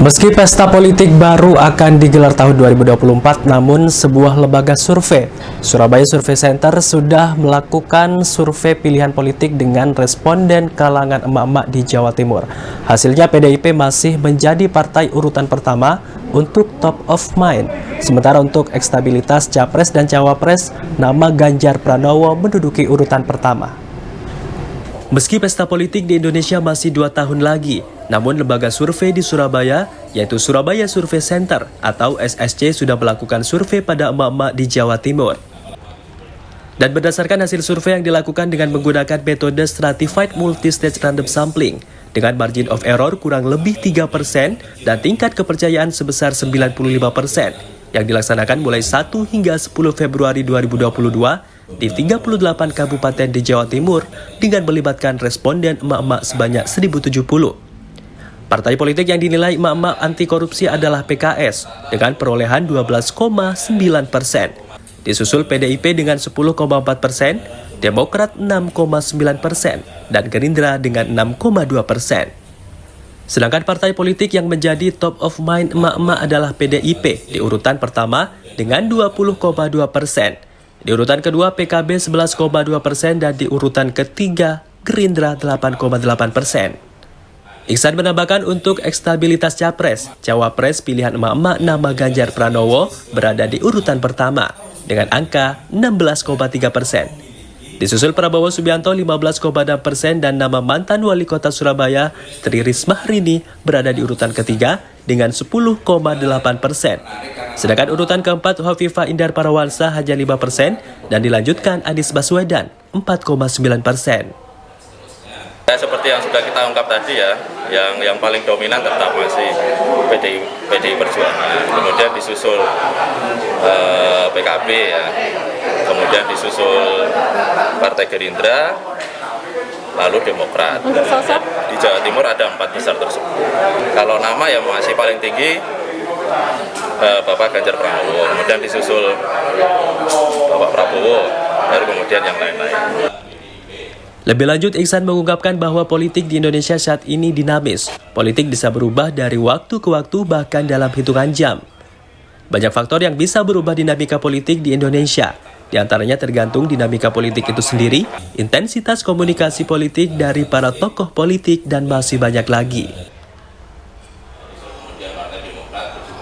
Meski pesta politik baru akan digelar tahun 2024, namun sebuah lembaga survei, Surabaya Survey Center, sudah melakukan survei pilihan politik dengan responden kalangan emak-emak di Jawa Timur. Hasilnya PDIP masih menjadi partai urutan pertama untuk top of mind. Sementara untuk ekstabilitas Capres dan Cawapres, nama Ganjar Pranowo menduduki urutan pertama. Meski pesta politik di Indonesia masih 2 tahun lagi, namun lembaga survei di Surabaya, yaitu Surabaya Survey Center atau SSC, sudah melakukan survei pada emak-emak di Jawa Timur. Dan berdasarkan hasil survei yang dilakukan dengan menggunakan metode Stratified Multistage Random Sampling, dengan margin of error kurang lebih 3% dan tingkat kepercayaan sebesar 95%, yang dilaksanakan mulai 1 hingga 10 Februari 2022, di 38 kabupaten di Jawa Timur dengan melibatkan responden emak-emak sebanyak 1.070. Partai politik yang dinilai emak-emak anti korupsi adalah PKS dengan perolehan 12,9%. Disusul PDIP dengan 10,4%, Demokrat 6,9%, dan Gerindra dengan 6,2%. Sedangkan partai politik yang menjadi top of mind emak-emak adalah PDIP di urutan pertama dengan 20,2%. Di urutan kedua PKB 11,2% dan di urutan ketiga Gerindra 8,8%. Iksan menambahkan untuk ekstabilitas Capres, Cawapres pilihan emak-emak nama Ganjar Pranowo berada di urutan pertama dengan angka 16,3%. Disusul Prabowo Subianto 15,6% dan nama mantan wali kota Surabaya Tri Risma Hari ini berada di urutan ketiga dengan 10,8%. Sedangkan urutan keempat Hovifah Indar Parawansa hanya 5% dan dilanjutkan Anies Baswedan 4,9%. Seperti yang sudah kita ungkap tadi ya, yang paling dominan tetap masih PDI Perjuangan, kemudian disusul PKB ya, kemudian disusul Partai Gerindra, lalu Demokrat. Untuk sosok? Di Jawa Timur ada 4 besar tersebut. Kalau nama yang masih paling tinggi Bapak Ganjar Pranowo, kemudian disusul Bapak Prabowo, baru kemudian yang lain-lain. Lebih lanjut, Iksan mengungkapkan bahwa politik di Indonesia saat ini dinamis. Politik bisa berubah dari waktu ke waktu bahkan dalam hitungan jam. Banyak faktor yang bisa berubah dinamika politik di Indonesia. Di antaranya tergantung dinamika politik itu sendiri, intensitas komunikasi politik dari para tokoh politik, dan masih banyak lagi.